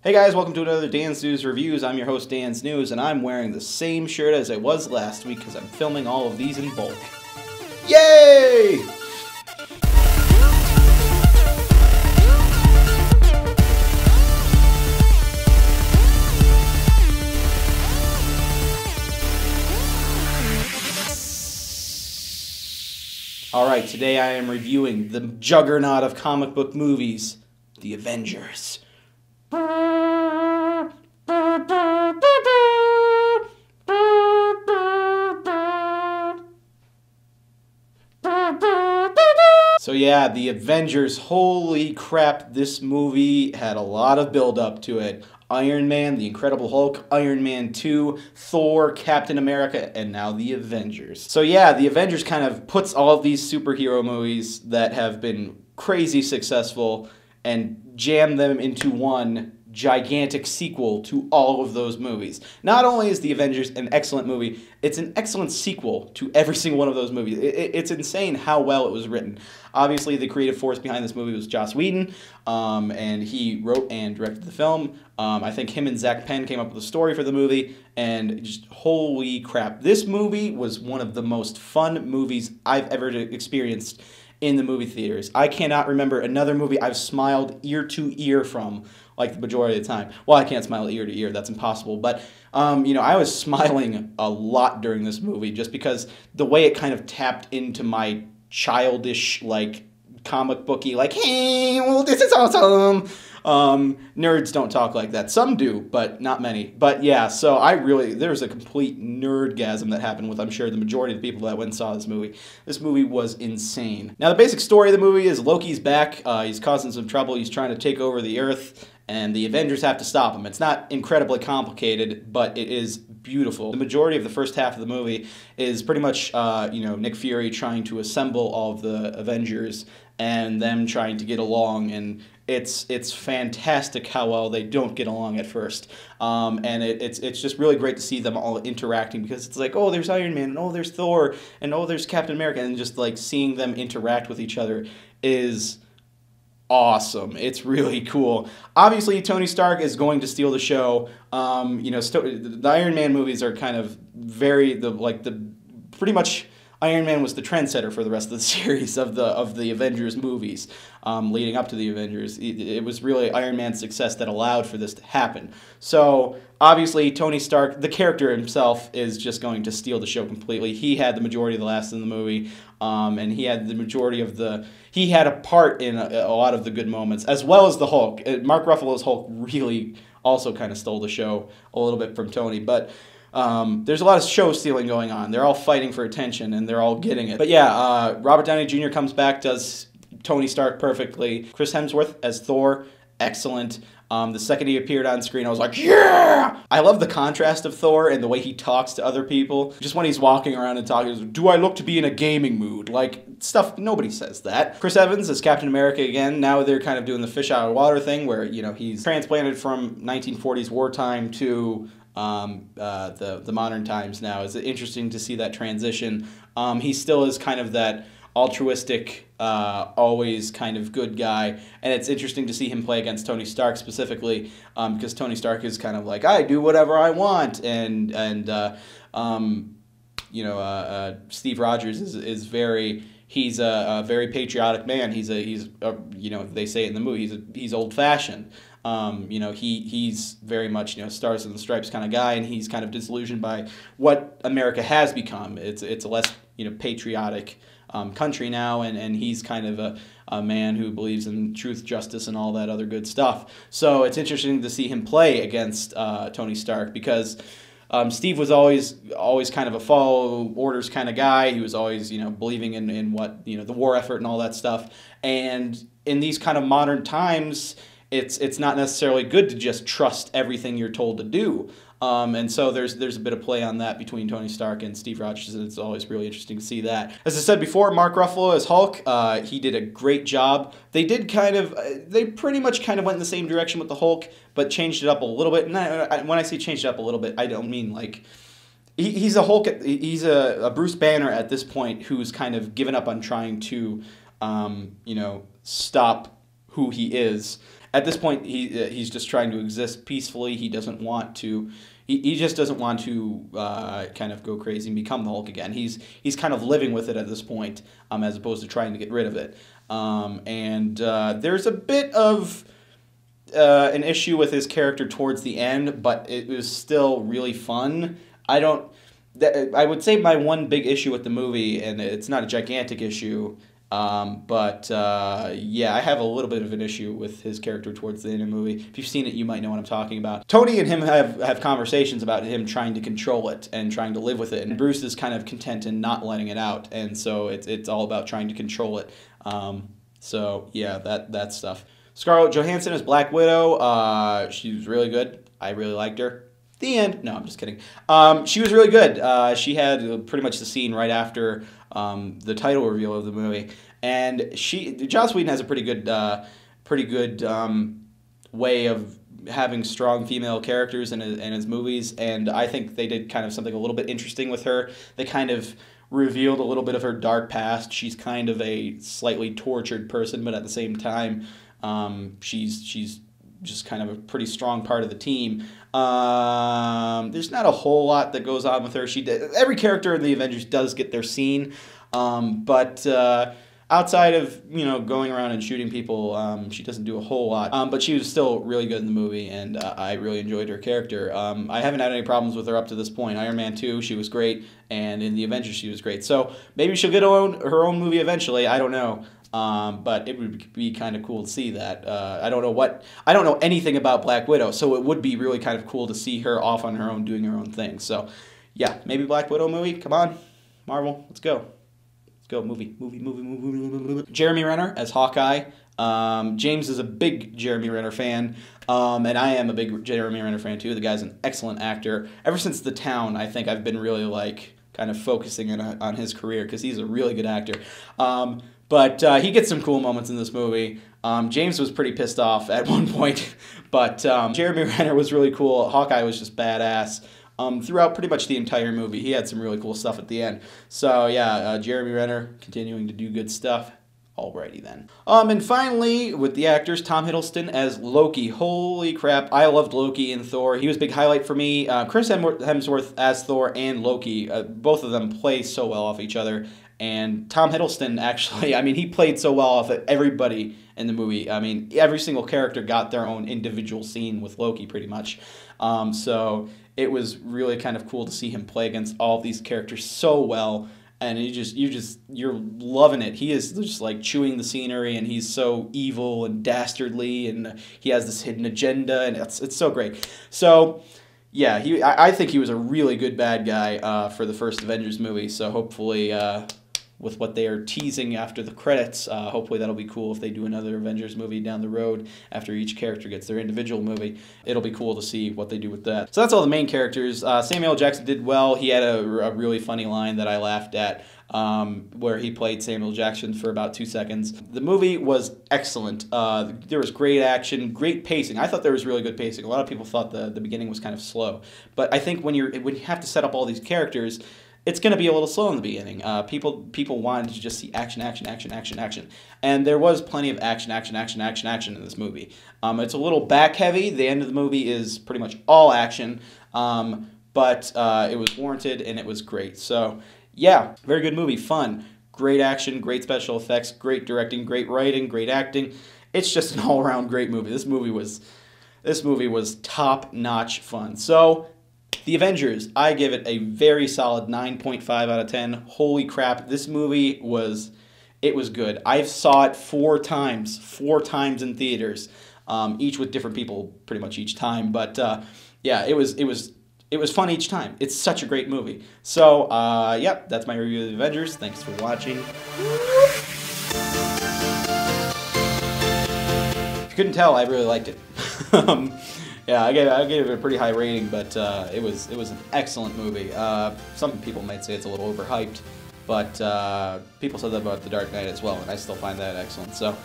Hey guys, welcome to another Danz Newz Reviewz. I'm your host, Danz Newz, and I'm wearing the same shirt as I was last week because I'm filming all of these in bulk. Yay! Alright, today I am reviewing the juggernaut of comic book movies, the Avengers. So yeah, the Avengers, holy crap, this movie had a lot of build-up to it. Iron Man, The Incredible Hulk, Iron Man 2, Thor, Captain America, and now the Avengers. So yeah, the Avengers kind of puts all of these superhero movies that have been crazy successful and jam them into one gigantic sequel to all of those movies. Not only is The Avengers an excellent movie, it's an excellent sequel to every single one of those movies. It's insane how well it was written. Obviously, the creative force behind this movie was Joss Whedon, and he wrote and directed the film. I think him and Zach Penn came up with a story for the movie, and just holy crap. This movie was one of the most fun movies I've ever experienced in the movie theaters. I cannot remember another movie I've smiled ear to ear from like the majority of the time. Well, I can't smile ear to ear, that's impossible, but you know, I was smiling a lot during this movie just because the way it kind of tapped into my childish, like, comic booky, like, hey, well, this is awesome. Nerds don't talk like that. Some do, but not many. But yeah, so there's a complete nerdgasm that happened with, I'm sure, the majority of the people that went and saw this movie. This movie was insane. Now, the basic story of the movie is Loki's back. He's causing some trouble. He's trying to take over the Earth, and the Avengers have to stop him. It's not incredibly complicated, but it is beautiful. The majority of the first half of the movie is pretty much, you know, Nick Fury trying to assemble all of the Avengers and them trying to get along, and it's fantastic how well they don't get along at first. And it's just really great to see them all interacting, because it's like, oh, there's Iron Man, and oh, there's Thor, and oh, there's Captain America, and just like seeing them interact with each other is awesome. It's really cool. Obviously, Tony Stark is going to steal the show. You know, the Iron Man movies are kind of pretty much Iron Man was the trendsetter for the rest of the series of the Avengers movies, leading up to the Avengers. It was really Iron Man's success that allowed for this to happen. So obviously, Tony Stark, the character himself, is just going to steal the show completely. He had the majority of the laughs in the movie, and he had the majority of he had a part in a lot of the good moments, as well as the Hulk. Mark Ruffalo's Hulk really also kind of stole the show a little bit from Tony, but there's a lot of show stealing going on. They're all fighting for attention, and they're all getting it. But yeah, Robert Downey Jr. comes back, does Tony Stark perfectly. Chris Hemsworth as Thor, excellent. The second he appeared on screen, I was like, yeah! I love the contrast of Thor and the way he talks to other people. Just when he's walking around and talking, do I look to be in a gaming mood? Like, stuff, nobody says that. Chris Evans as Captain America again. Now they're kind of doing the fish out of water thing where, you know, he's transplanted from 1940s wartime to the modern times now. It's interesting to see that transition. He still is kind of that altruistic, always kind of good guy, and it's interesting to see him play against Tony Stark specifically, because Tony Stark is kind of like, I do whatever I want, and you know, Steve Rogers is very. He's a very patriotic man. He's you know, they say it in the movie, he's old-fashioned. You know, he's very much, you know, stars and the stripes kind of guy, and he's kind of disillusioned by what America has become. It's a less, you know, patriotic country now, and he's kind of a man who believes in truth, justice, and all that other good stuff. So it's interesting to see him play against Tony Stark, because Steve was always kind of a follow orders kind of guy. He was always, you know, believing in what, you know, the war effort and all that stuff. And in these kind of modern times, it's not necessarily good to just trust everything you're told to do. And so there's a bit of play on that between Tony Stark and Steve Rogers, and it's always really interesting to see that. As I said before, Mark Ruffalo as Hulk, he did a great job. They pretty much kind of went in the same direction with the Hulk, but changed it up a little bit. And when I say changed it up a little bit, I don't mean like he's a Hulk. He's a Bruce Banner at this point who's kind of given up on trying to, you know, stop who he is. at this point, he's just trying to exist peacefully. He doesn't want to. He just doesn't want to kind of go crazy and become the Hulk again. He's kind of living with it at this point, as opposed to trying to get rid of it. There's a bit of an issue with his character towards the end, but it was still really fun. I would say my one big issue with the movie, and it's not a gigantic issue, yeah, I have a little bit of an issue with his character towards the end of the movie. If you've seen it, you might know what I'm talking about. Tony and him have conversations about him trying to control it and trying to live with it, and Bruce is kind of content in not letting it out, and so it's all about trying to control it. So yeah, that stuff. Scarlett Johansson as Black Widow. She was really good. I really liked her. The end. No, I'm just kidding. She was really good. She had pretty much the scene right after the title reveal of the movie, and Joss Whedon has a pretty good way of having strong female characters in his movies, and I think they did kind of something a little bit interesting with her. They kind of revealed a little bit of her dark past. She's kind of a slightly tortured person, but at the same time, she's just kind of a pretty strong part of the team. There's not a whole lot that goes on with her. Every character in the Avengers does get their scene, but outside of going around and shooting people, she doesn't do a whole lot. But she was still really good in the movie, and I really enjoyed her character. I haven't had any problems with her up to this point. Iron Man 2, she was great, and in the Avengers, she was great. So maybe she'll get her own movie eventually. I don't know. But it would be kind of cool to see that. I don't know anything about Black Widow, so it would be really kind of cool to see her off on her own, doing her own thing. So, yeah, maybe Black Widow movie. Come on, Marvel, let's go. Let's go, movie. Jeremy Renner as Hawkeye. James is a big Jeremy Renner fan, and I am a big Jeremy Renner fan too. The guy's an excellent actor. Ever since The Town, I think I've been really kind of focusing on his career because he's a really good actor. But he gets some cool moments in this movie. James was pretty pissed off at one point, but Jeremy Renner was really cool. Hawkeye was just badass throughout pretty much the entire movie. He had some really cool stuff at the end. So yeah, Jeremy Renner continuing to do good stuff. Alrighty then. And finally, with the actors, Tom Hiddleston as Loki. Holy crap, I loved Loki in Thor. He was a big highlight for me. Chris Hemsworth as Thor and Loki, both of them play so well off each other. And Tom Hiddleston, actually, I mean, he played so well off of everybody in the movie. I mean, every single character got their own individual scene with Loki, pretty much. So it was really kind of cool to see him play against all of these characters so well. And you're loving it. He is just like chewing the scenery, and he's so evil and dastardly, and he has this hidden agenda, and it's so great. So yeah, I think he was a really good bad guy for the first Avengers movie. So hopefully, with what they are teasing after the credits, hopefully that'll be cool if they do another Avengers movie down the road after each character gets their individual movie. It'll be cool to see what they do with that. So that's all the main characters. Samuel L. Jackson did well. He had a really funny line that I laughed at, where he played Samuel Jackson for about 2 seconds. The movie was excellent. There was great action, great pacing. I thought there was really good pacing. A lot of people thought the beginning was kind of slow, but I think when you have to set up all these characters, it's going to be a little slow in the beginning. People wanted to just see action, and there was plenty of action in this movie. It's a little back heavy. The end of the movie is pretty much all action, but it was warranted and it was great. So yeah, very good movie, fun, great action, great special effects, great directing, great writing, great acting. It's just an all-around great movie. This movie was top-notch fun. So The Avengers, I give it a very solid 9.5 out of 10. Holy crap, this movie was good. I saw it 4 times in theaters, each with different people pretty much each time. But yeah, it was fun each time. It's such a great movie. So yep, that's my review of The Avengers. Thanks for watching. If you couldn't tell, I really liked it. Yeah, I gave it a pretty high rating, but it was an excellent movie. Some people might say it's a little overhyped, but people said that about The Dark Knight as well, and I still find that excellent. So,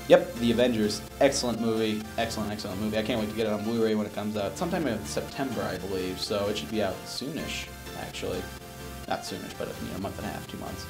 yep, The Avengers, excellent movie, excellent movie. I can't wait to get it on Blu-ray when it comes out, sometime in September, I believe. So it should be out soonish, actually. Not soonish, but a month and a half, 2 months.